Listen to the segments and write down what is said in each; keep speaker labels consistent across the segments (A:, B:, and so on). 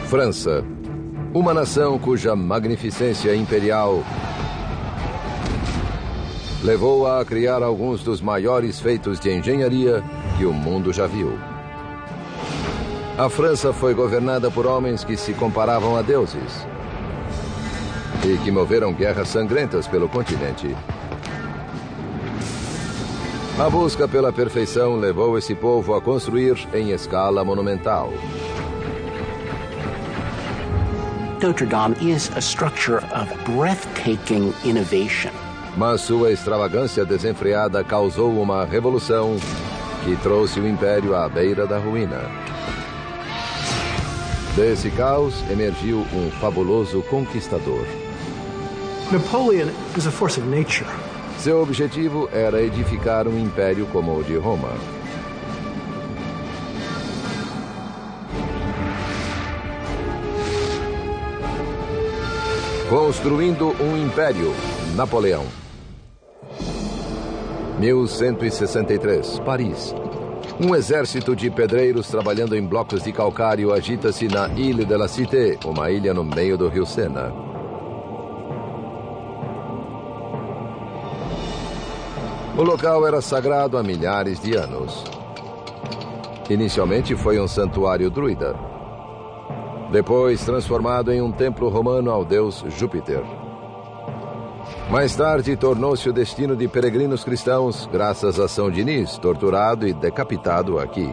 A: França, uma nação cuja magnificência imperial levou-a a criar alguns dos maiores feitos de engenharia que o mundo já viu. A França foi governada por homens que se comparavam a deuses e que moveram guerras sangrentas pelo continente. A busca pela perfeição levou esse povo a construir em escala monumental.
B: Notre Dame is a structure of breathtaking innovation.
A: Mas sua extravagância desenfreada causou uma revolução que trouxe o império à beira da ruína. Desse caos emergiu um fabuloso conquistador.
C: Napoleon is a force of nature.
A: Seu objetivo era edificar um império como o de Roma. Construindo um império, Napoleão. 1163, Paris. Um exército de pedreiros trabalhando em blocos de calcário agita-se na Île de la Cité, uma ilha no meio do rio Sena. O local era sagrado há milhares de anos. Inicialmente foi um santuário druida. Depois transformado em um templo romano ao deus Júpiter. Mais tarde tornou-se o destino de peregrinos cristãos, graças a São Diniz, torturado e decapitado aqui.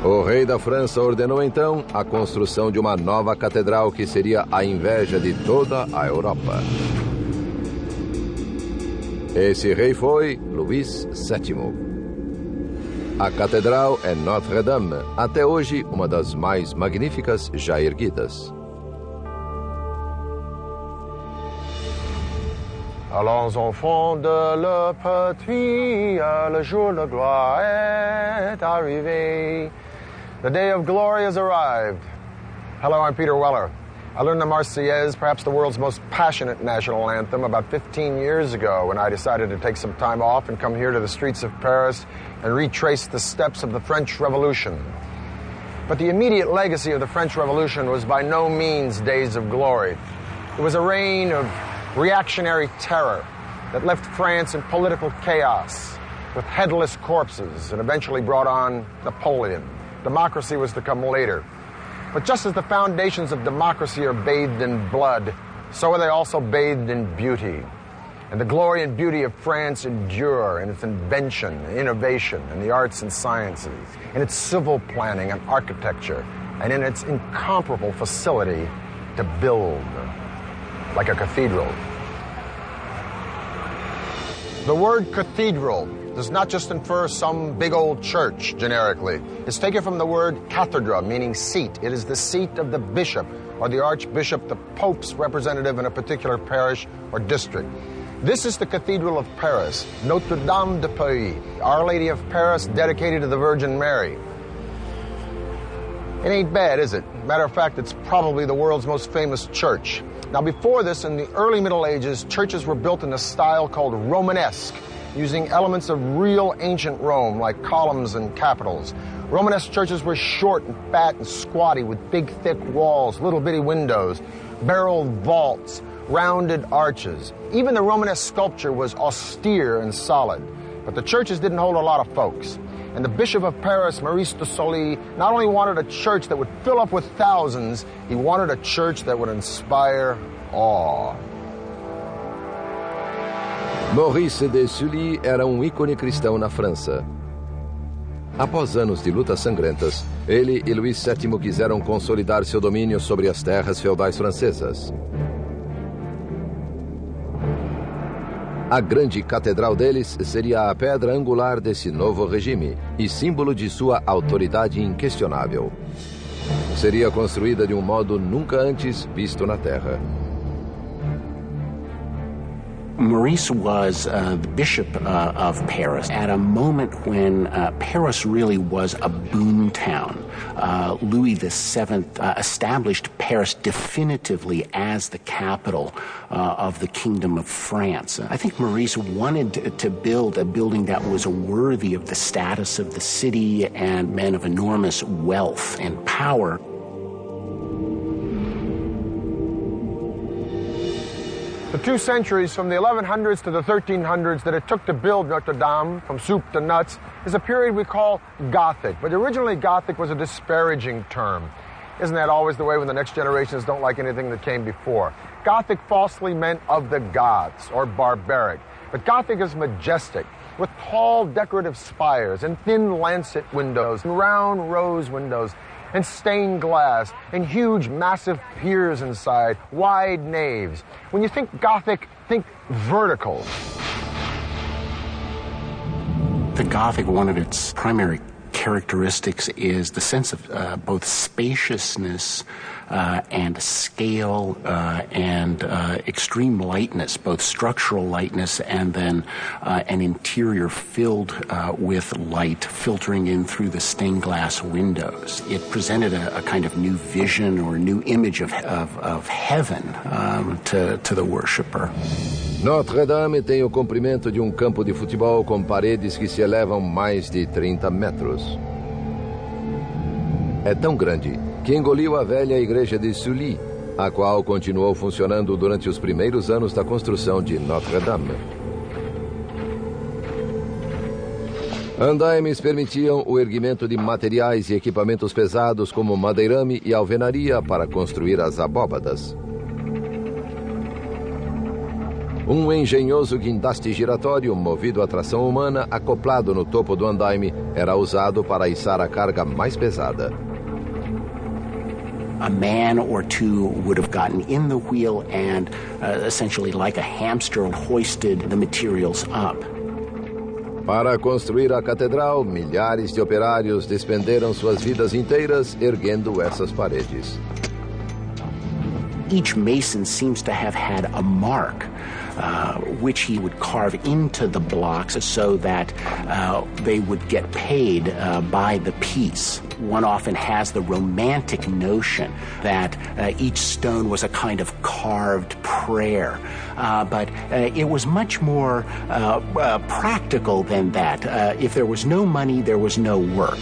A: O rei da França ordenou então a construção de uma nova catedral que seria a inveja de toda a Europa. Esse rei foi Luís VII. A catedral é Notre-Dame, até hoje uma das mais magníficas já erguidas.
D: Allons enfants de le petit, le jour de gloire est arrivé. The day of glory has arrived. Hello, I'm Peter Weller. I learned the Marseillaise, perhaps the world's most passionate national anthem, about 15 years ago when I decided to take some time off and come here to the streets of Paris and retrace the steps of the French Revolution. But the immediate legacy of the French Revolution was by no means days of glory. It was a reign of reactionary terror that left France in political chaos with headless corpses and eventually brought on Napoleon. Democracy was to come later. But just as the foundations of democracy are bathed in blood, so are they also bathed in beauty. And the glory and beauty of France endure in its invention, innovation, in the arts and sciences, in its civil planning and architecture, and in its incomparable facility to build, like a cathedral. The word cathedral does not just infer some big old church, generically. It's taken from the word cathedra, meaning seat. It is the seat of the bishop or the archbishop, the pope's representative in a particular parish or district. This is the Cathedral of Paris, Notre-Dame de Paris, Our Lady of Paris, dedicated to the Virgin Mary. It ain't bad, is it? Matter of fact, it's probably the world's most famous church. Now, before this, in the early Middle Ages, churches were built in a style called Romanesque, using elements of real ancient Rome, like columns and capitals. Romanesque churches were short and fat and squatty, with big, thick walls, little bitty windows, barreled vaults, rounded arches. Even the Romanesque sculpture was austere and solid. But the churches didn't hold a lot of folks. And the Bishop of Paris, Maurice de Sully, not only wanted a church that would fill up with thousands, he wanted a church that would inspire awe.
A: Maurice de Sully era um ícone cristão na França. Após anos de lutas sangrentas, ele e Luís VII quiseram consolidar seu domínio sobre as terras feudais francesas. A grande catedral deles seria a pedra angular desse novo regime e símbolo de sua autoridade inquestionável. Seria construída de um modo nunca antes visto na Terra.
B: Maurice was the bishop of Paris at a moment when Paris really was a boom town. Louis VII established Paris definitively as the capital of the Kingdom of France. I think Maurice wanted to build a building that was worthy of the status of the city and men of enormous wealth and power.
D: The 2 centuries from the 1100s to the 1300s that it took to build Notre Dame, from soup to nuts, is a period we call Gothic. But originally Gothic was a disparaging term. Isn't that always the way when the next generations don't like anything that came before? Gothic falsely meant of the gods, or barbaric. But Gothic is majestic, with tall decorative spires and thin lancet windows and round rose windows and stained glass, and huge, massive piers inside, wide naves. When you think Gothic, think vertical.
B: The Gothic, one of its primary characteristics is the sense of both spaciousness and scale and extreme lightness, both structural lightness and then an interior filled with light filtering in through the stained glass windows. It presented a kind of new vision or new image of heaven to the worshiper.
A: Notre Dame tem o comprimento de um campo de futebol com paredes que se elevam mais de 30 metros. É tão grande que engoliu a velha igreja de Sully, a qual continuou funcionando durante os primeiros anos da construção de Notre Dame. Andaimes permitiam o erguimento de materiais e equipamentos pesados como madeirame e alvenaria para construir as abóbadas. Um engenhoso guindaste giratório, movido a tração humana, acoplado no topo do andaime, era usado para içar a carga mais pesada.
B: A man or two would have gotten in the wheel and essentially like a hamster hoisted the materials up.
A: Para construir a catedral, milhares de operários despenderam suas vidas inteiras erguendo essas paredes.
B: Each mason seems to have had a mark which he would carve into the blocks so that they would get paid by the piece. One often has the romantic notion that each stone was a kind of carved prayer, but it was much more practical than that. If there was no money, there was no work.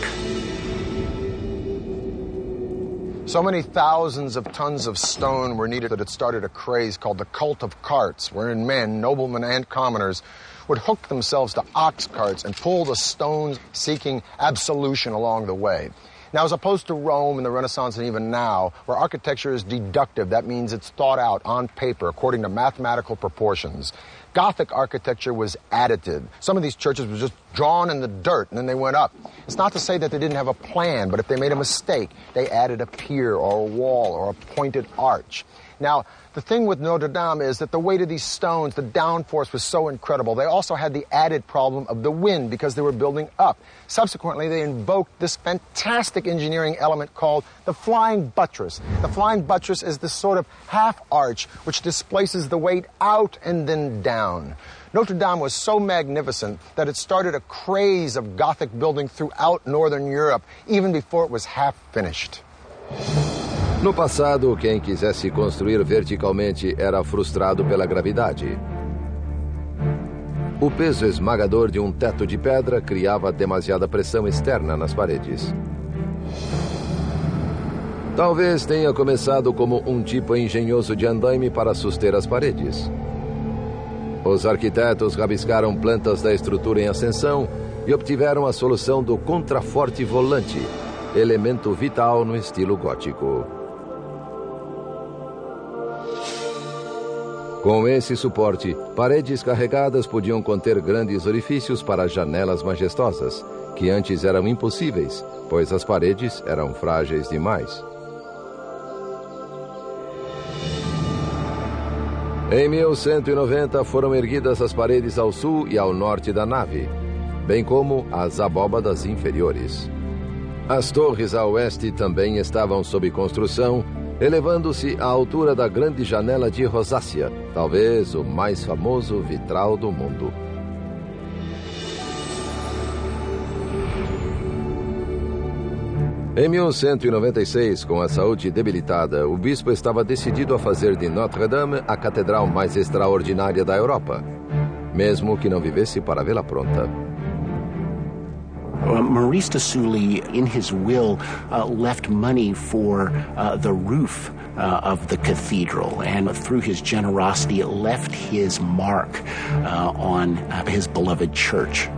D: So many thousands of tons of stone were needed that it started a craze called the cult of carts, wherein men, noblemen and commoners, would hook themselves to ox carts and pull the stones seeking absolution along the way. Now, as opposed to Rome in the Renaissance and even now, where architecture is deductive, that means it's thought out on paper according to mathematical proportions. Gothic architecture was additive. Some of these churches were just drawn in the dirt and then they went up. It's not to say that they didn't have a plan, but if they made a mistake, they added a pier or a wall or a pointed arch. Now, the thing with Notre Dame is that the weight of these stones, the downforce was so incredible. They also had the added problem of the wind because they were building up. Subsequently, they invoked this fantastic engineering element called the flying buttress. The flying buttress is this sort of half arch which displaces the weight out and then down. Notre Dame was so magnificent that it started a craze of Gothic building throughout Northern Europe, even before it was half finished.
A: No passado, quem quisesse construir verticalmente era frustrado pela gravidade. O peso esmagador de um teto de pedra criava demasiada pressão externa nas paredes. Talvez tenha começado como um tipo engenhoso de andaime para suster as paredes. Os arquitetos rabiscaram plantas da estrutura em ascensão e obtiveram a solução do contraforte volante, elemento vital no estilo gótico. Com esse suporte, paredes carregadas podiam conter grandes orifícios para janelas majestosas, que antes eram impossíveis, pois as paredes eram frágeis demais. Em 1190 foram erguidas as paredes ao sul e ao norte da nave, bem como as abóbadas inferiores. As torres a oeste também estavam sob construção elevando-se à altura da grande janela de rosácea, talvez o mais famoso vitral do mundo. Em 1196, com a saúde debilitada, o bispo estava decidido a fazer de Notre-Dame a catedral mais extraordinária da Europa, mesmo que não vivesse para vê-la pronta.
B: Maurice de Sully, in his will, left money for the roof of the cathedral, and through his generosity, left his mark on his beloved church.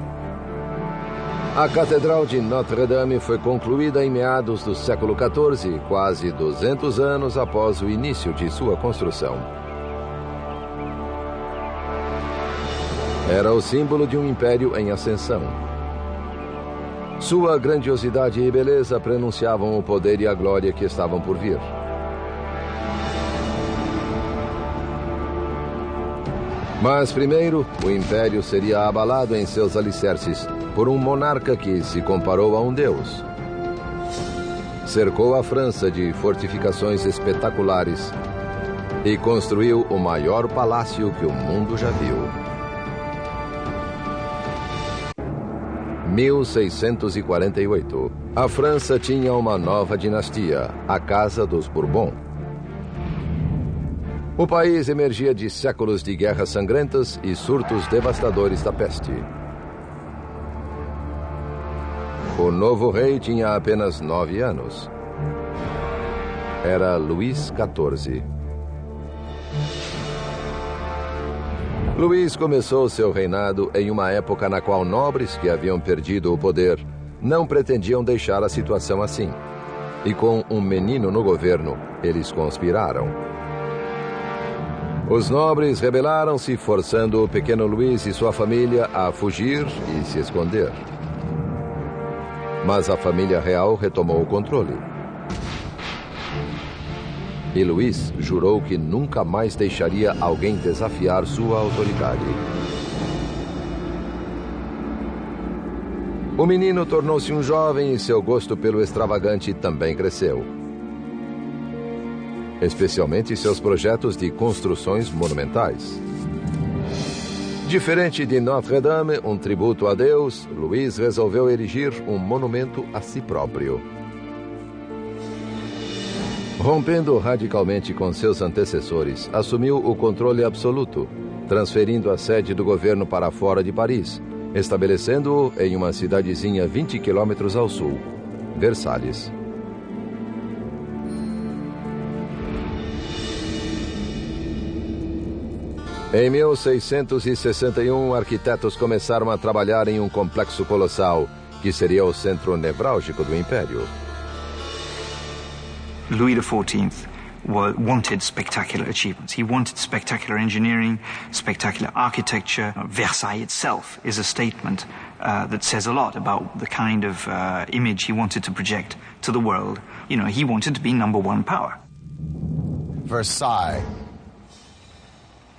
A: A Catedral de Notre-Dame foi concluída em meados do século XIV, quase 200 anos após o início de sua construção. Era o símbolo de um império em ascensão. Sua grandiosidade e beleza prenunciavam o poder e a glória que estavam por vir. Mas primeiro, o império seria abalado em seus alicerces por um monarca que se comparou a um deus. Cercou a França de fortificações espetaculares e construiu o maior palácio que o mundo já viu. 1648. A França tinha uma nova dinastia, a Casa dos Bourbon. O país emergia de séculos de guerras sangrentas e surtos devastadores da peste. O novo rei tinha apenas 9 anos. Era Luís XIV. Luís começou seu reinado em uma época na qual nobres que haviam perdido o poder não pretendiam deixar a situação assim. E com um menino no governo, eles conspiraram. Os nobres rebelaram-se, forçando o pequeno Luís e sua família a fugir e se esconder. Mas a família real retomou o controle. E Luís jurou que nunca mais deixaria alguém desafiar sua autoridade. O menino tornou-se um jovem e seu gosto pelo extravagante também cresceu. Especialmente seus projetos de construções monumentais. Diferente de Notre-Dame, um tributo a Deus, Luís resolveu erigir um monumento a si próprio. Rompendo radicalmente com seus antecessores, assumiu o controle absoluto, transferindo a sede do governo para fora de Paris, estabelecendo-o em uma cidadezinha 20 quilômetros ao sul, Versalhes. Em 1661, arquitetos começaram a trabalhar em um complexo colossal, que seria o centro nevrálgico do império.
E: Louis XIV wanted spectacular achievements. He wanted spectacular engineering, spectacular architecture. Versailles itself is a statement that says a lot about the kind of image he wanted to project to the world. You know, he wanted to be number one power.
D: Versailles.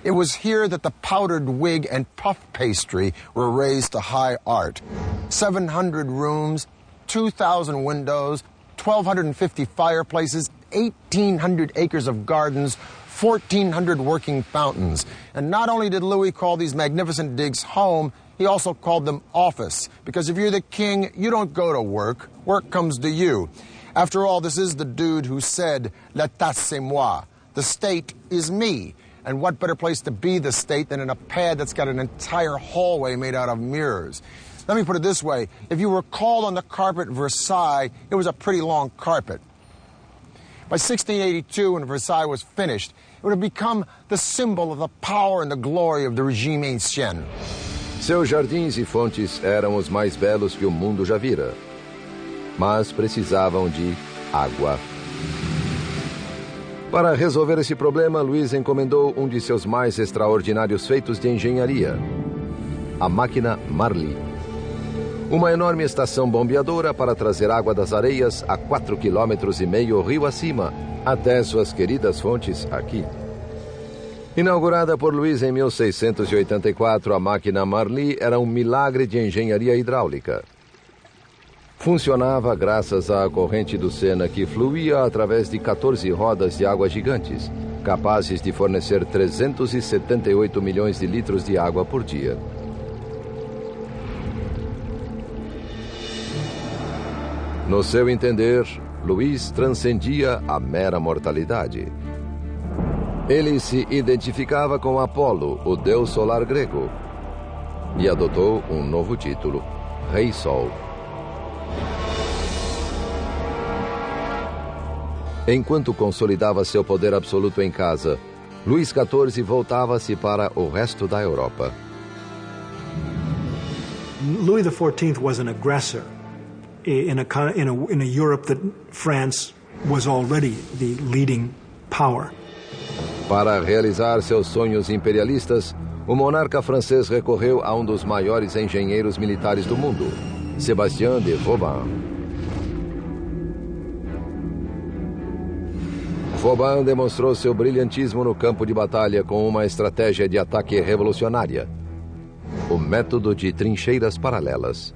D: It was here that the powdered wig and puff pastry were raised to high art. 700 rooms, 2,000 windows, 1,250 fireplaces, 1,800 acres of gardens, 1,400 working fountains. And not only did Louis call these magnificent digs home, he also called them office. Because if you're the king, you don't go to work. Work comes to you. After all, this is the dude who said, "L'État c'est moi." The state is me. And what better place to be the state than in a pad that's got an entire hallway made out of mirrors? Let me put it this way. If you were called on the carpet at Versailles, it was a pretty long carpet. By 1682, when Versailles was finished, it would have become the symbol of the power and the glory of the regime ancien.
A: Seus jardins e fontes eram os mais belos que o mundo já vira, mas precisavam de água. Para resolver esse problema, Luís encomendou um de seus mais extraordinários feitos de engenharia, a máquina Marly. Uma enorme estação bombeadora para trazer água das areias a 4,5 km rio acima, até suas queridas fontes aqui. Inaugurada por Luís em 1684, a máquina Marly era um milagre de engenharia hidráulica. Funcionava graças à corrente do Sena, que fluía através de 14 rodas de água gigantes, capazes de fornecer 378 milhões de litros de água por dia. No seu entender, Luís transcendia a mera mortalidade. Ele se identificava com Apolo, o deus solar grego, e adotou um novo título, Rei Sol. Enquanto consolidava seu poder absoluto em casa, Luís XIV voltava-se para o resto da Europa.
C: Louis XIV was an aggressor in a Europe that France was already the leading power.
A: Para realizar seus sonhos imperialistas, o monarca francês recorreu a um dos maiores engenheiros militares do mundo, Sébastien de Vauban. Vauban demonstrou seu brilhantismo no campo de batalha com uma estratégia de ataque revolucionária, o método de trincheiras paralelas.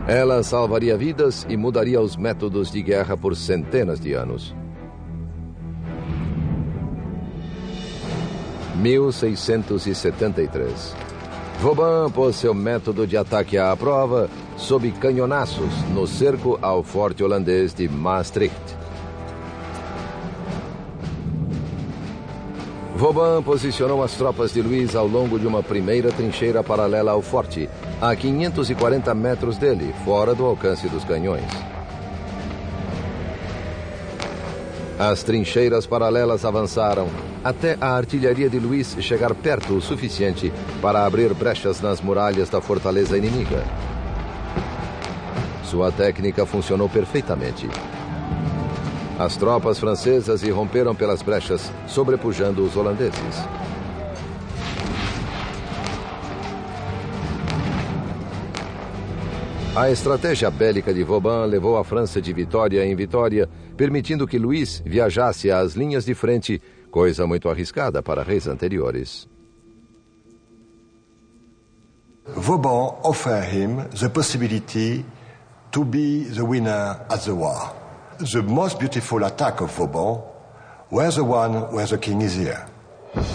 A: Ela salvaria vidas e mudaria os métodos de guerra por centenas de anos. 1673. Vauban pôs seu método de ataque à prova sob canhonaços no cerco ao forte holandês de Maastricht. Vauban posicionou as tropas de Luís ao longo de uma primeira trincheira paralela ao forte, a 540 metros dele, fora do alcance dos canhões. As trincheiras paralelas avançaram até a artilharia de Luís chegar perto o suficiente para abrir brechas nas muralhas da fortaleza inimiga. Sua técnica funcionou perfeitamente. As tropas francesas irromperam pelas brechas, sobrepujando os holandeses. A estratégia bélica de Vauban levou a França de vitória em vitória, permitindo que Luís viajasse às linhas de frente, coisa muito arriscada para reis anteriores.
F: Vauban offered him the possibility to be the winner at the war. The most beautiful attack of Vauban was the one where the king is here.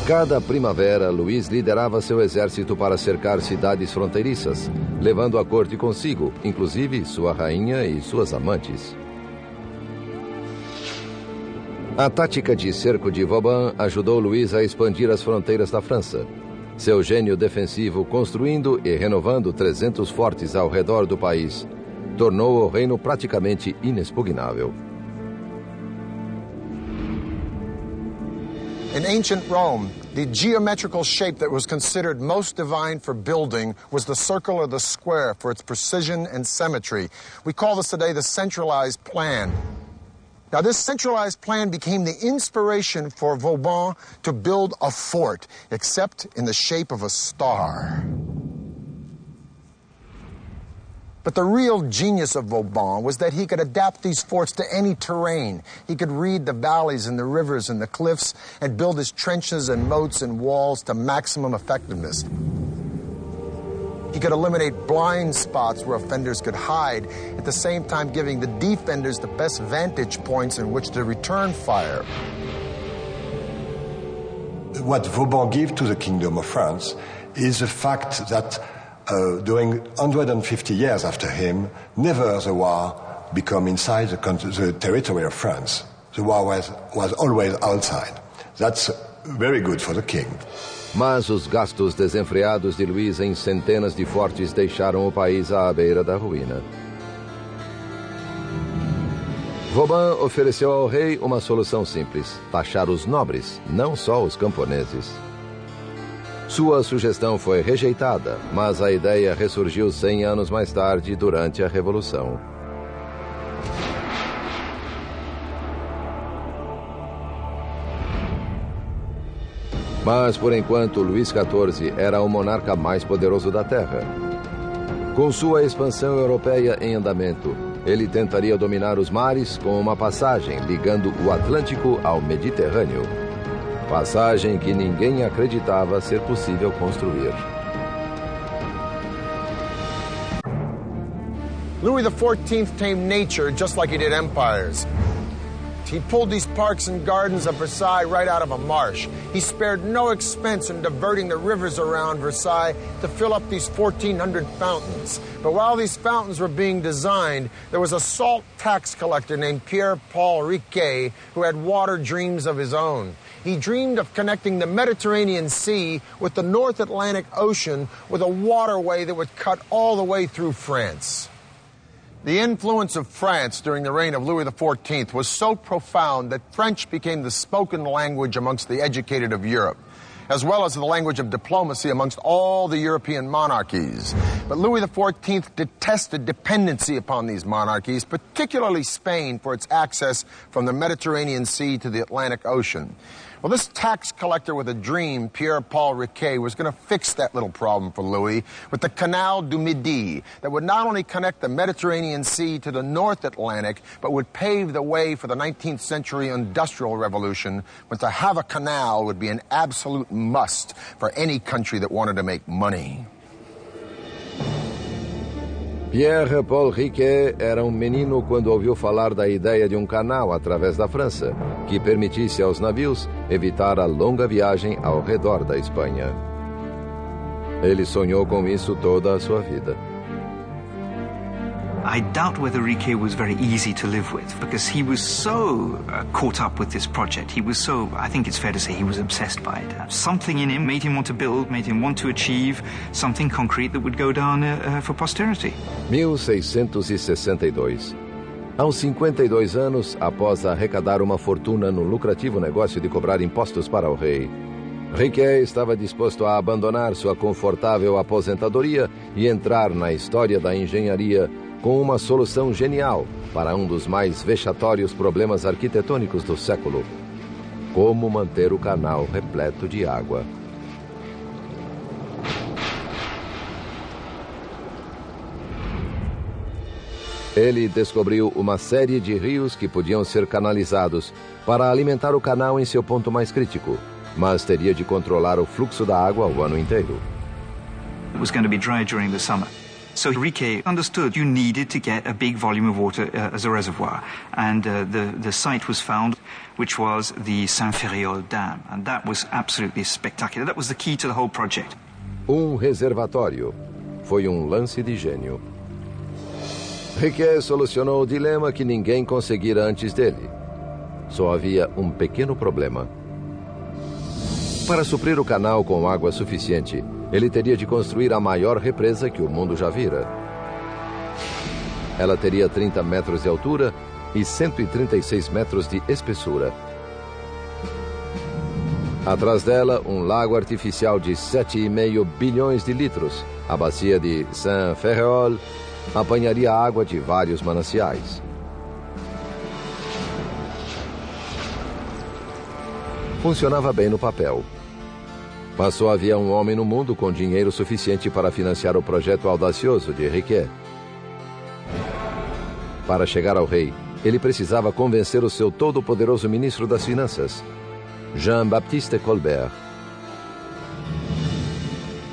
A: Cada primavera, Luís liderava seu exército para cercar cidades fronteiriças, levando a corte consigo, inclusive sua rainha e suas amantes. A tática de cerco de Vauban ajudou Luís a expandir as fronteiras da França. Seu gênio defensivo, construindo e renovando 300 fortes ao redor do país, tornou o reino praticamente inexpugnável.
D: In ancient Rome, the geometrical shape that was considered most divine for building was the circle or the square for its precision and symmetry. We call this today the centralized plan. Now, this centralized plan became the inspiration for Vauban to build a fort, except in the shape of a star. But the real genius of Vauban was that he could adapt these forts to any terrain. He could read the valleys and the rivers and the cliffs and build his trenches and moats and walls to maximum effectiveness. He could eliminate blind spots where offenders could hide, at the same time giving the defenders the best vantage points in which to return fire.
F: What Vauban gave to the Kingdom of France is the fact that during 150 years after him, never the war became inside the territory of France. The war was always outside. That's very good for the king.
A: Mas os gastos desenfreados de Luís em centenas de fortes deixaram o país à beira da ruína. Vauban ofereceu ao rei uma solução simples: taxar os nobres, não só os camponeses. Sua sugestão foi rejeitada, mas a ideia ressurgiu 100 anos mais tarde, durante a Revolução. Mas, por enquanto, Luís XIV era o monarca mais poderoso da Terra. Com sua expansão europeia em andamento, ele tentaria dominar os mares com uma passagem ligando o Atlântico ao Mediterrâneo. Passagem que ninguém acreditava ser possível construir.
D: Louis XIV tamed nature just like he did empires. He pulled these parks and gardens of Versailles right out of a marsh. He spared no expense in diverting the rivers around Versailles to fill up these 1,400 fountains. But while these fountains were being designed, there was a salt tax collector named Pierre-Paul Riquet who had water dreams of his own. He dreamed of connecting the Mediterranean Sea with the North Atlantic Ocean with a waterway that would cut all the way through France. The influence of France during the reign of Louis XIV was so profound that French became the spoken language amongst the educated of Europe, as well as the language of diplomacy amongst all the European monarchies. But Louis XIV detested dependency upon these monarchies, particularly Spain, for its access from the Mediterranean Sea to the Atlantic Ocean. Well, this tax collector with a dream, Pierre-Paul Riquet, was going to fix that little problem for Louis with the Canal du Midi that would not only connect the Mediterranean Sea to the North Atlantic, but would pave the way for the 19th century Industrial Revolution, when to have a canal would be an absolute must for any country that wanted to make money.
A: Pierre-Paul Riquet era menino quando ouviu falar da ideia de canal através da França, que permitisse aos navios evitar a longa viagem ao redor da Espanha. Ele sonhou com isso toda a sua vida.
E: I doubt whether Riquet was very easy to live with, because he was so caught up with this project. He was so, I think it's fair to say, he was obsessed by it. Something in him made him want to build, made him want to achieve something concrete that would go down for posterity.
A: 1662. Aos 52 anos, após arrecadar uma fortuna no lucrativo negócio de cobrar impostos para o rei, Riquet estava disposto a abandonar sua confortável aposentadoria e entrar na história da engenharia com uma solução genial para um dos mais vexatórios problemas arquitetônicos do século: como manter o canal repleto de água. Ele descobriu uma série de rios que podiam ser canalizados para alimentar o canal em seu ponto mais crítico, mas teria de controlar o fluxo da água o ano inteiro.
E: It was going to be dry during the summer. So Riquet understood you needed to get a big volume of water as a reservoir. And the site was found, which was the Saint-Ferréol Dam. And that was absolutely spectacular. That was the key to the whole project.
A: Reservatório. Foi lance de gênio. Riquet solucionou o dilema que ninguém conseguira antes dele. Só havia pequeno problema. Para suprir o canal com água suficiente, ele teria de construir a maior represa que o mundo já vira. Ela teria 30 metros de altura e 136 metros de espessura. Atrás dela, lago artificial de 7,5 bilhões de litros. A bacia de Saint-Ferréol apanharia água de vários mananciais. Funcionava bem no papel. Mas só havia homem no mundo com dinheiro suficiente para financiar o projeto audacioso de Riquet. Para chegar ao rei, ele precisava convencer o seu todo-poderoso ministro das Finanças, Jean-Baptiste Colbert.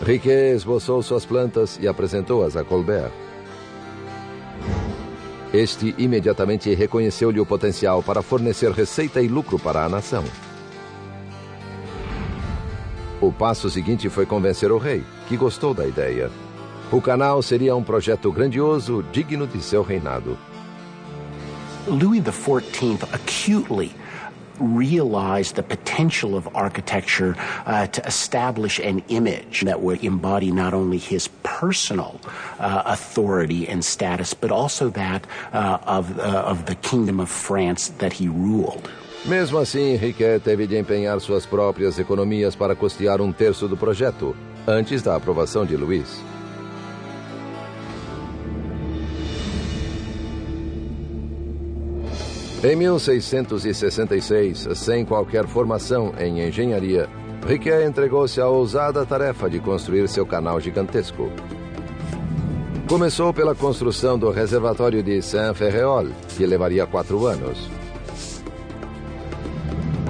A: Riquet esboçou suas plantas e apresentou-as a Colbert. Este imediatamente reconheceu-lhe o potencial para fornecer receita e lucro para a nação. O passo seguinte foi convencer o rei, que gostou da ideia. O canal seria projeto grandioso, digno de seu reinado.
B: Louis XIV acutely realized the potential of architecture to establish an image that would embody not only his personal authority and status, but also that of the Kingdom of France that he ruled.
A: Mesmo assim, Riquet teve de empenhar suas próprias economias para custear 1/3 do projeto, antes da aprovação de Luís. Em 1666, sem qualquer formação em engenharia, Riquet entregou-se à ousada tarefa de construir seu canal gigantesco. Começou pela construção do reservatório de Saint-Ferréol, que levaria 4 anos.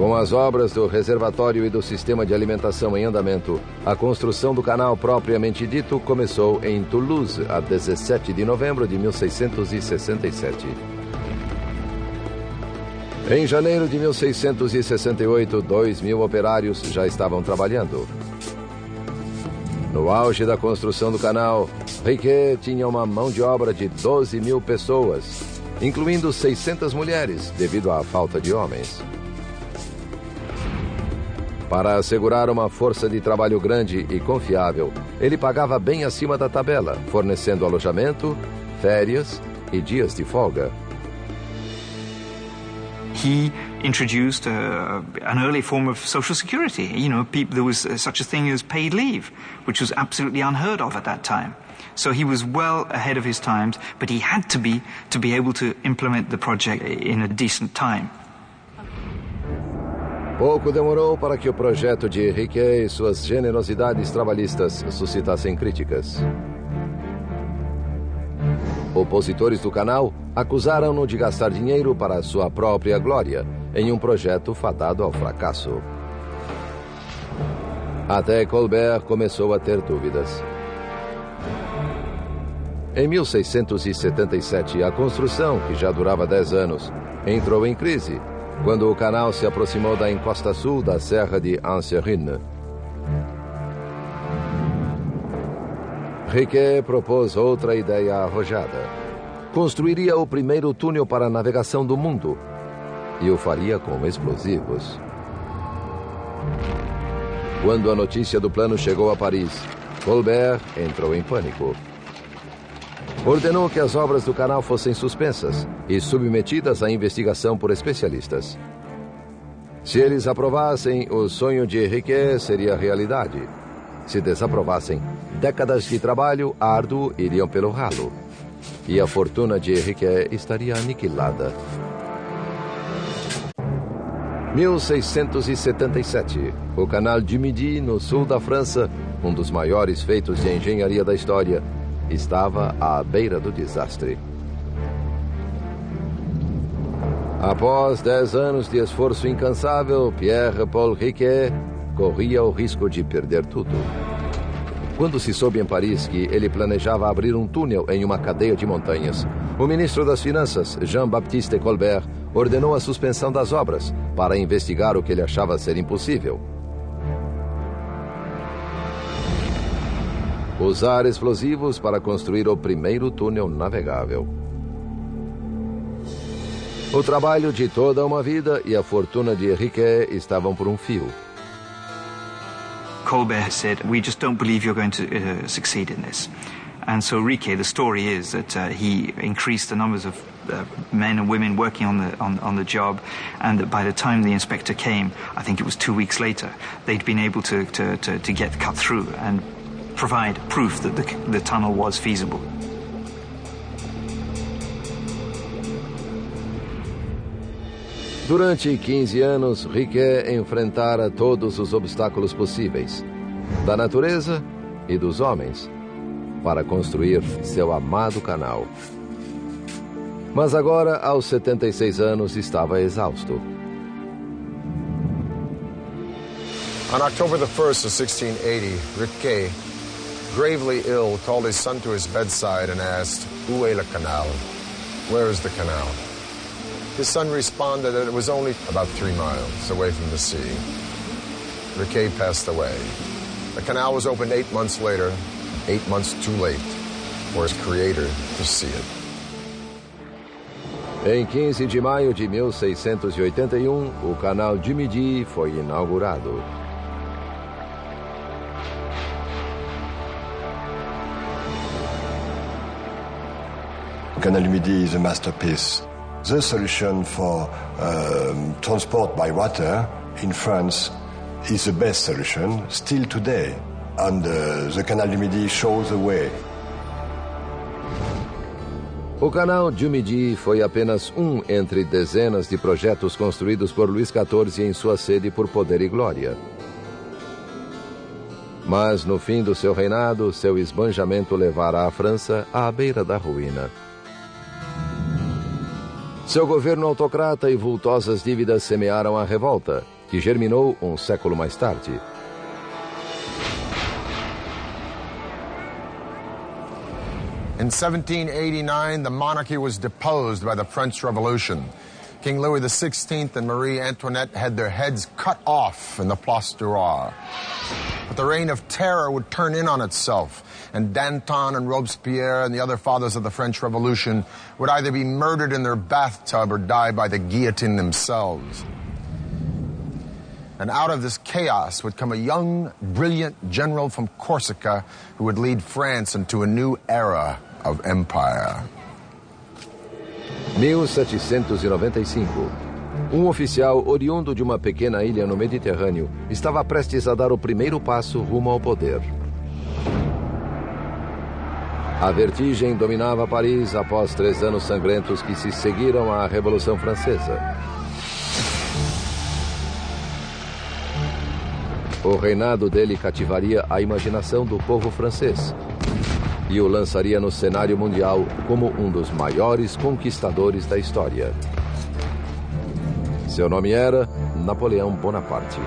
A: Com as obras do reservatório e do sistema de alimentação em andamento, a construção do canal propriamente dito começou em Toulouse, a 17 de novembro de 1667. Em janeiro de 1668, 2.000 operários já estavam trabalhando. No auge da construção do canal, Riquet tinha uma mão de obra de 12.000 pessoas, incluindo 600 mulheres, devido à falta de homens. Para assegurar uma força de trabalho grande e confiável, ele pagava bem acima da tabela, fornecendo alojamento, férias e dias de folga.
E: He introduced an early form of social security. There was such a thing as paid leave, which was absolutely unheard of at that time. So he was well ahead of his times, but he had to be able to implement the project in a decent time.
A: Pouco demorou para que o projeto de Riquet e suas generosidades trabalhistas suscitassem críticas. Opositores do canal acusaram-no de gastar dinheiro para sua própria glória em um projeto fadado ao fracasso. Até Colbert começou a ter dúvidas. Em 1677, a construção, que já durava 10 anos, entrou em crise quando o canal se aproximou da encosta sul da Serra de Anserine. Riquet propôs outra ideia arrojada. Construiria o primeiro túnel para a navegação do mundo e o faria com explosivos. Quando a notícia do plano chegou a Paris, Colbert entrou em pânico. Ordenou que as obras do canal fossem suspensas e submetidas à investigação por especialistas. Se eles aprovassem, o sonho de Riquet seria realidade. Se desaprovassem, décadas de trabalho árduo iriam pelo ralo. E a fortuna de Riquet estaria aniquilada. 1677. O Canal du Midi, no sul da França, um dos maiores feitos de engenharia da história, estava à beira do desastre. Após 10 anos de esforço incansável, Pierre-Paul Riquet corria o risco de perder tudo. Quando se soube em Paris que ele planejava abrir um túnel em uma cadeia de montanhas, o ministro das Finanças, Jean-Baptiste Colbert, ordenou a suspensão das obras para investigar o que ele achava ser impossível. Usar explosivos para construir o primeiro túnel navegável. O trabalho de toda uma vida e a fortuna de Riquet estavam por um fio.
E: Colbert said, "We just don't believe you're going to succeed in this." And so Riquet, the story is that he increased the numbers of men and women working on the job, and that by the time the inspector came, I think it was 2 weeks later, they'd been able to get cut through and provide proof that the tunnel was feasible.
A: Durante 15 anos, Riquet enfrentara todos os obstáculos possíveis, da natureza e dos homens, para construir seu amado canal. Mas agora, aos 76 anos, estava exausto.
D: On October the 1st of 1680, Riquet, gravely ill, called his son to his bedside and asked, "Où est le canal?" Where is the canal? His son responded that it was only about 3 miles away from the sea. Riquet passed away. The canal was opened 8 months later, 8 months too late for his creator to see it.
A: Em 15 de maio de 1681, o Canal du Midi foi inaugurado.
F: Canal du Midi is a masterpiece. The solution for transport by water in France is the best solution still today, and the Canal du Midi shows the way.
A: O Canal du Midi foi apenas um entre dezenas de projetos construídos por Luís XIV em sua sede por poder e glória. Mas no fim do seu reinado, seu esbanjamento levara a França à beira da ruína. Seu governo autocrata e vultosas dívidas semearam a revolta, que germinou um século mais tarde.
D: In 1789, the monarchy was deposed by the French Revolution. King Louis XVI and Marie Antoinette had their heads cut off in the Place du Roi. But the reign of terror would turn in on itself, and Danton and Robespierre and the other fathers of the French Revolution would either be murdered in their bathtub or die by the guillotine themselves. And out of this chaos would come a young, brilliant general from Corsica who would lead France into a new era of empire.
A: 1795. Um oficial oriundo de uma pequena ilha no Mediterrâneo estava prestes a dar o primeiro passo rumo ao poder. A vertigem dominava Paris após 3 anos sangrentos que se seguiram à Revolução Francesa. O reinado dele cativaria a imaginação do povo francês e o lançaria no cenário mundial como um dos maiores conquistadores da história. Seu nome era Napoleão Bonaparte.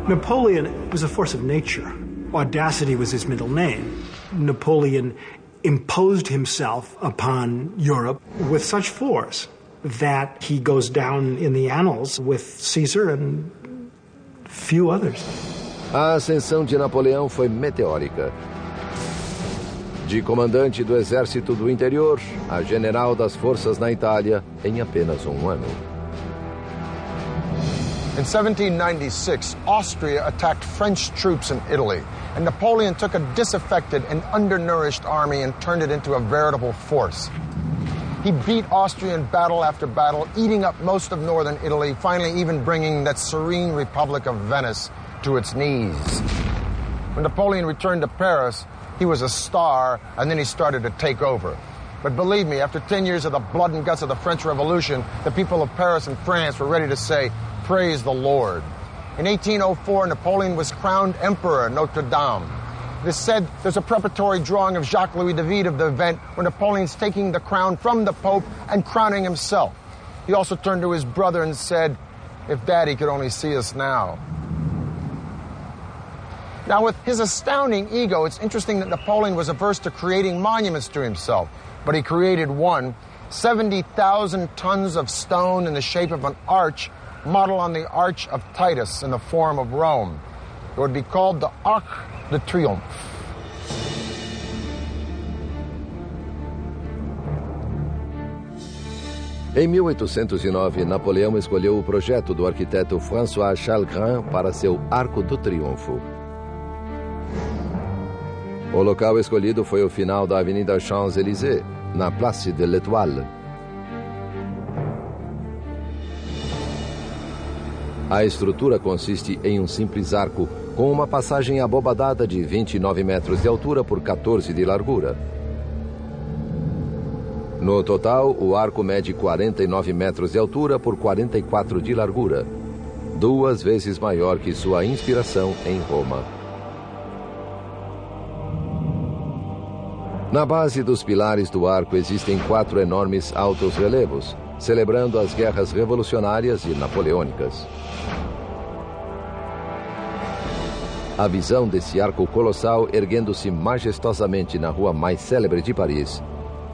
C: Napoleon was a force of nature. Audacity was his middle name. Napoleon imposed himself upon Europe with such force that he goes down in the annals with Caesar and few others.
A: A ascensão de Napoleão foi meteórica. De comandante do exército do interior a general das forças na Itália em apenas um ano.
D: In 1796, Austria attacked French troops in Italy, and Napoleon took a disaffected and undernourished army and turned it into a veritable force. He beat Austria in battle after battle, eating up most of northern Italy, finally even bringing that serene Republic of Venice to its knees. When Napoleon returned to Paris, he was a star, and then he started to take over. But believe me, after 10 years of the blood and guts of the French Revolution, the people of Paris and France were ready to say, "Praise the Lord." In 1804, Napoleon was crowned Emperor at Notre Dame. It is said there's a preparatory drawing of Jacques-Louis David of the event where Napoleon's taking the crown from the Pope and crowning himself. He also turned to his brother and said, "If Daddy could only see us now." Now, with his astounding ego, it's interesting that Napoleon was averse to creating monuments to himself, but he created one, 70,000 tons of stone in the shape of an arch, modeled on the Arch of Titus in the Forum of Rome. It would be called the Arc de Triomphe.
A: Em 1809, Napoleão escolheu o projeto do arquiteto François Chalgrin para seu Arco do Triunfo. O local escolhido foi o final da Avenida Champs-Élysées, na Place de l'Étoile. A estrutura consiste em um simples arco, com uma passagem abobadada de 29 metros de altura por 14 de largura. No total, o arco mede 49 metros de altura por 44 de largura, 2 vezes maior que sua inspiração em Roma. Na base dos pilares do arco existem 4 enormes altos relevos, celebrando as guerras revolucionárias e napoleônicas. A visão desse arco colossal erguendo-se majestosamente na rua mais célebre de Paris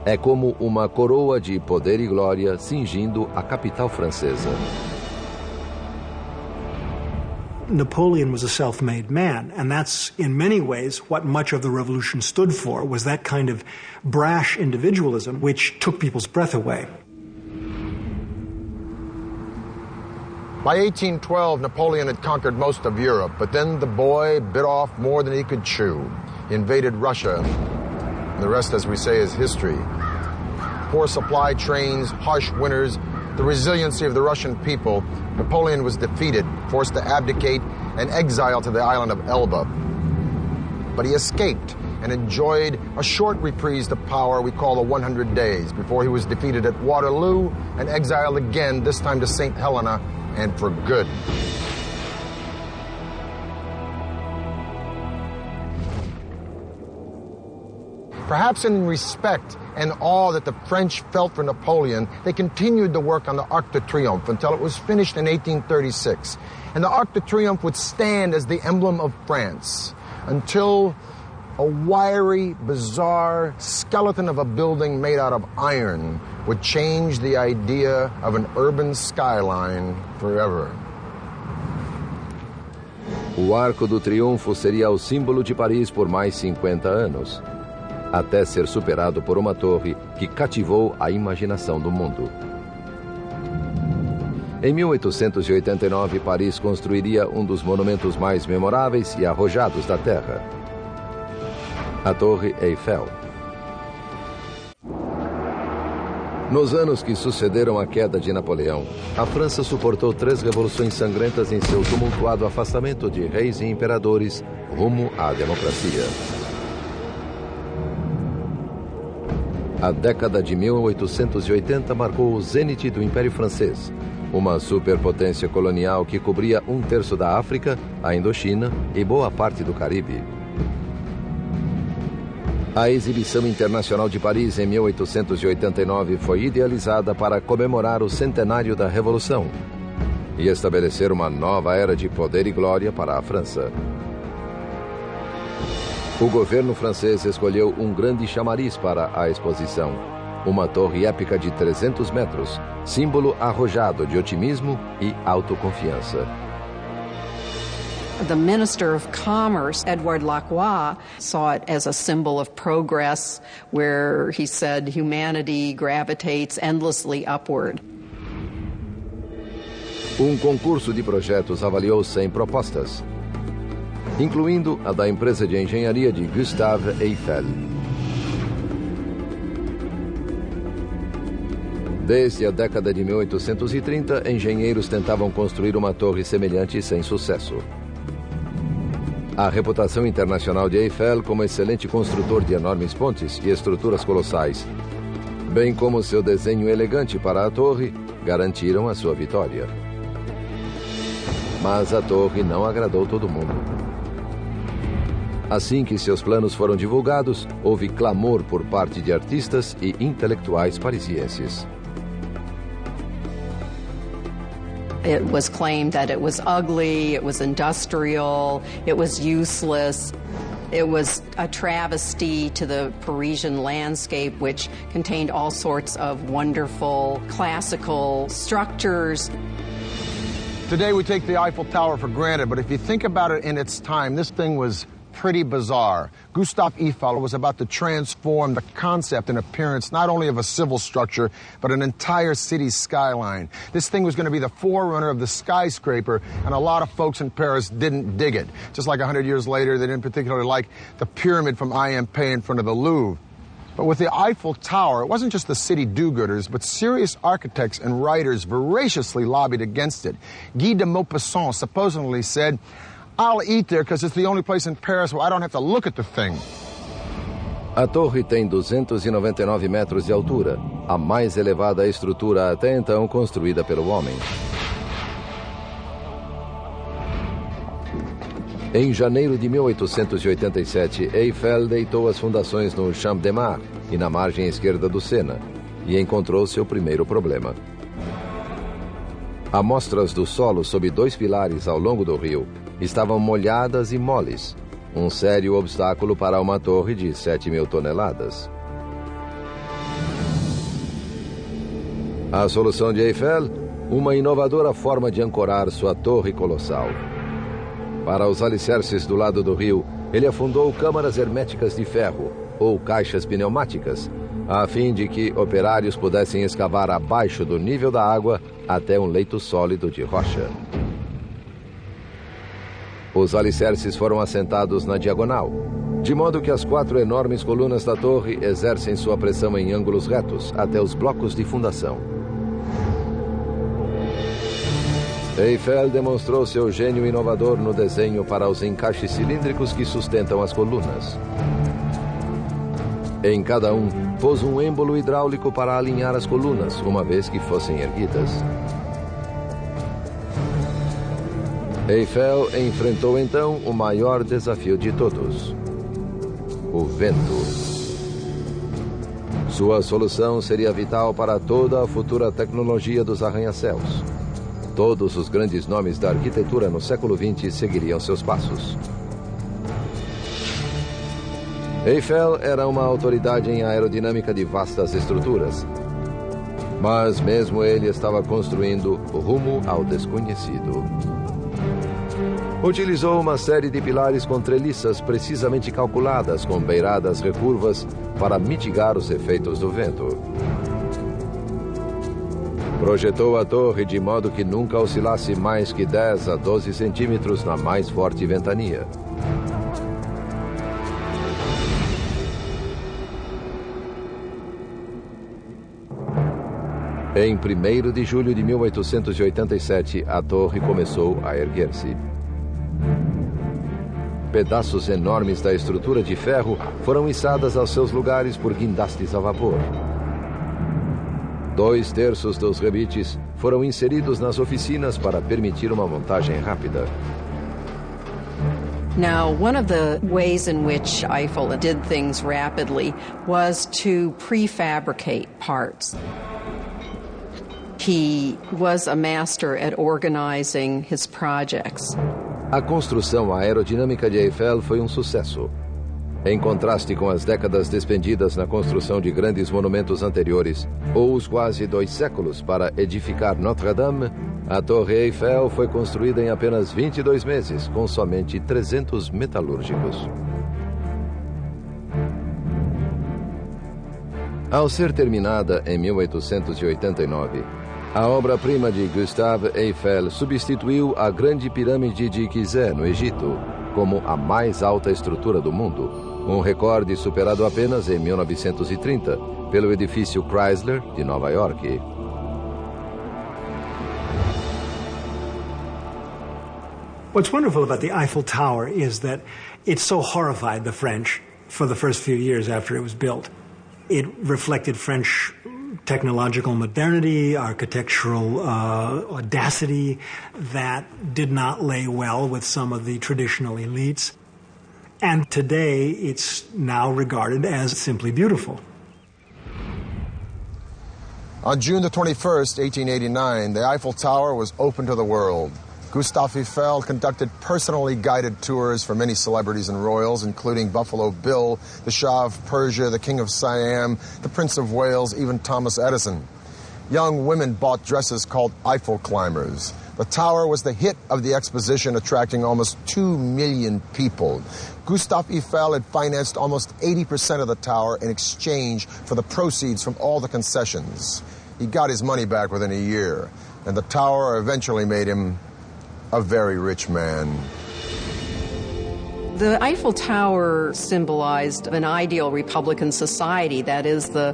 A: é como uma coroa de poder e glória cingindo a capital francesa.
C: Napoleon was a self-made man, and that's in many ways what much of the revolution stood for, was that kind of brash individualism which took people's breath away.
D: By 1812, Napoleon had conquered most of Europe, but then the boy bit off more than he could chew. He invaded Russia, and the rest, as we say, is history. Poor supply trains, harsh winters, the resiliency of the Russian people, Napoleon was defeated, forced to abdicate, and exiled to the island of Elba. But he escaped and enjoyed a short reprise of power we call the 100 Days, before he was defeated at Waterloo and exiled again, this time to St. Helena, and for good. Perhaps in respect and awe that the French felt for Napoleon, they continued the work on the Arc de Triomphe until it was finished in 1836. And the Arc de Triomphe would stand as the emblem of France until a wiry, bizarre skeleton of a building made out of iron would change the idea of an urban skyline forever.
A: O Arco do Triunfo seria o símbolo de Paris por mais 50 anos, até ser superado por uma torre que cativou a imaginação do mundo. Em 1889, Paris construiria um dos monumentos mais memoráveis e arrojados da Terra, a Torre Eiffel. Nos anos que sucederam a queda de Napoleão, a França suportou 3 revoluções sangrentas em seu tumultuado afastamento de reis e imperadores rumo à democracia. A década de 1880 marcou o zênite do Império Francês, uma superpotência colonial que cobria 1/3 da África, a Indochina e boa parte do Caribe. A Exibição Internacional de Paris, em 1889, foi idealizada para comemorar o centenário da Revolução e estabelecer uma nova era de poder e glória para a França. O governo francês escolheu um grande chamariz para a exposição, uma torre épica de 300 metros, símbolo arrojado de otimismo e autoconfiança.
G: The Minister of Commerce, Edouard Lacroix, saw it as a symbol of progress, where he said humanity gravitates endlessly upward.
A: Um concurso de projetos avaliou 100 propostas, incluindo a da empresa de engenharia de Gustave Eiffel. Desde a década de 1830, engenheiros tentavam construir uma torre semelhante sem sucesso. A reputação internacional de Eiffel como excelente construtor de enormes pontes e estruturas colossais, bem como seu desenho elegante para a torre, garantiram a sua vitória. Mas a torre não agradou todo mundo. Assim que seus planos foram divulgados, houve clamor por parte de artistas e intelectuais parisienses.
G: It was claimed that it was ugly, it was industrial, it was useless. It was a travesty to the Parisian landscape, which contained all sorts of wonderful classical structures.
D: Today we take the Eiffel Tower for granted, but if you think about it in its time, this thing was pretty bizarre. Gustave Eiffel was about to transform the concept and appearance not only of a civil structure, but an entire city's skyline. This thing was going to be the forerunner of the skyscraper, and a lot of folks in Paris didn't dig it. Just like 100 years later, they didn't particularly like the pyramid from IMP in front of the Louvre. But with the Eiffel Tower, it wasn't just the city do-gooders, but serious architects and writers voraciously lobbied against it. Guy de Maupassant supposedly said, "I'll eat there because it's the only place in Paris where I don't have to look at the thing."
A: A torre tem 299 metros de altura, a mais elevada estrutura até então construída pelo homem. Em janeiro de 1887, Eiffel deitou as fundações no Champ de Mars e na margem esquerda do Sena, e encontrou seu primeiro problema. Amostras do solo sob 2 pilares ao longo do rio estavam molhadas e moles, um sério obstáculo para uma torre de 7.000 toneladas. A solução de Eiffel? Uma inovadora forma de ancorar sua torre colossal. Para os alicerces do lado do rio, ele afundou câmaras herméticas de ferro, ou caixas pneumáticas, a fim de que operários pudessem escavar abaixo do nível da água até um leito sólido de rocha. Os alicerces foram assentados na diagonal, de modo que as 4 enormes colunas da torre exercem sua pressão em ângulos retos até os blocos de fundação. Eiffel demonstrou seu gênio inovador no desenho para os encaixes cilíndricos que sustentam as colunas. Em cada um, pôs um êmbolo hidráulico para alinhar as colunas, uma vez que fossem erguidas. Eiffel enfrentou então o maior desafio de todos: o vento. Sua solução seria vital para toda a futura tecnologia dos arranha-céus. Todos os grandes nomes da arquitetura no século XX seguiriam seus passos. Eiffel era uma autoridade em aerodinâmica de vastas estruturas. Mas mesmo ele estava construindo rumo ao desconhecido. Utilizou uma série de pilares com treliças precisamente calculadas com beiradas recurvas para mitigar os efeitos do vento. Projetou a torre de modo que nunca oscilasse mais que 10 a 12 centímetros na mais forte ventania. Em 1º de julho de 1887, a torre começou a erguer-se. Pedaços enormes da estrutura de ferro foram içadas aos seus lugares por guindastes a vapor. 2/3 dos rebites foram inseridos nas oficinas para permitir uma montagem rápida.
G: Now, one of the ways in which Eiffel did things rapidly was to prefabricate parts. He was a master at organizing his projects.
A: A construção aerodinâmica de Eiffel foi um sucesso. Em contraste com as décadas despendidas na construção de grandes monumentos anteriores, ou os quase 2 séculos para edificar Notre-Dame, a Torre Eiffel foi construída em apenas 22 meses, com somente 300 metalúrgicos. Ao ser terminada em 1889, a obra-prima de Gustave Eiffel substituiu a Grande Pirâmide de Gizé, no Egito, como a mais alta estrutura do mundo, um recorde superado apenas em 1930 pelo edifício Chrysler de Nova York.
C: What's wonderful about the Eiffel Tower is that it so horrified the French for the first few years after it was built. It reflected French technological modernity, architectural audacity that did not lay well with some of the traditional elites. And today, it's now regarded as simply beautiful.
H: On June the 21st, 1889, the Eiffel Tower was open to the world. Gustave Eiffel conducted personally guided tours for many celebrities and royals, including Buffalo Bill, the Shah of Persia, the King of Siam, the Prince of Wales, even Thomas Edison. Young women bought dresses called Eiffel climbers. The tower was the hit of the exposition, attracting almost 2 million people. Gustave Eiffel had financed almost 80% of the tower in exchange for the proceeds from all the concessions. He got his money back within a year, and the tower eventually made him a very rich man.
G: The Eiffel Tower symbolized an ideal Republican society, that is, the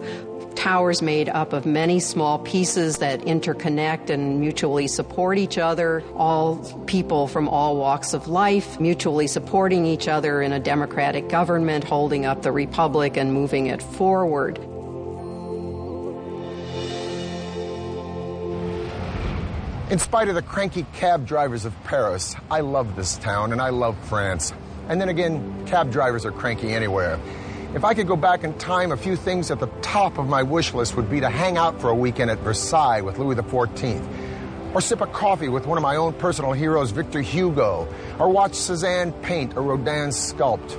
G: towers made up of many small pieces that interconnect and mutually support each other, all people from all walks of life mutually supporting each other in a democratic government, holding up the republic and moving it forward.
H: In spite of the cranky cab drivers of Paris, I love this town and I love France. And then again, cab drivers are cranky anywhere. If I could go back in time, a few things at the top of my wish list would be to hang out for a weekend at Versailles with Louis XIV, or sip a coffee with one of my own personal heroes, Victor Hugo, or watch Cézanne paint or Rodin sculpt.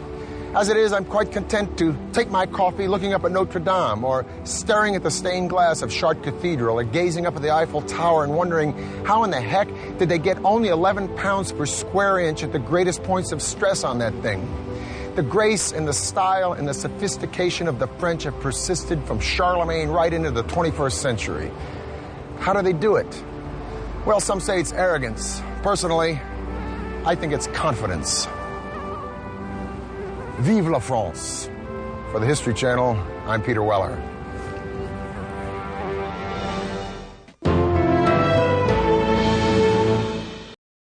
H: As it is, I'm quite content to take my coffee looking up at Notre Dame, or staring at the stained glass of Chartres Cathedral, or gazing up at the Eiffel Tower and wondering how in the heck did they get only 11 pounds per square inch at the greatest points of stress on that thing. The grace and the style and the sophistication of the French have persisted from Charlemagne right into the 21st century. How do they do it? Well, some say it's arrogance. Personally, I think it's confidence. Vive la France. For the History Channel, I'm Peter Weller.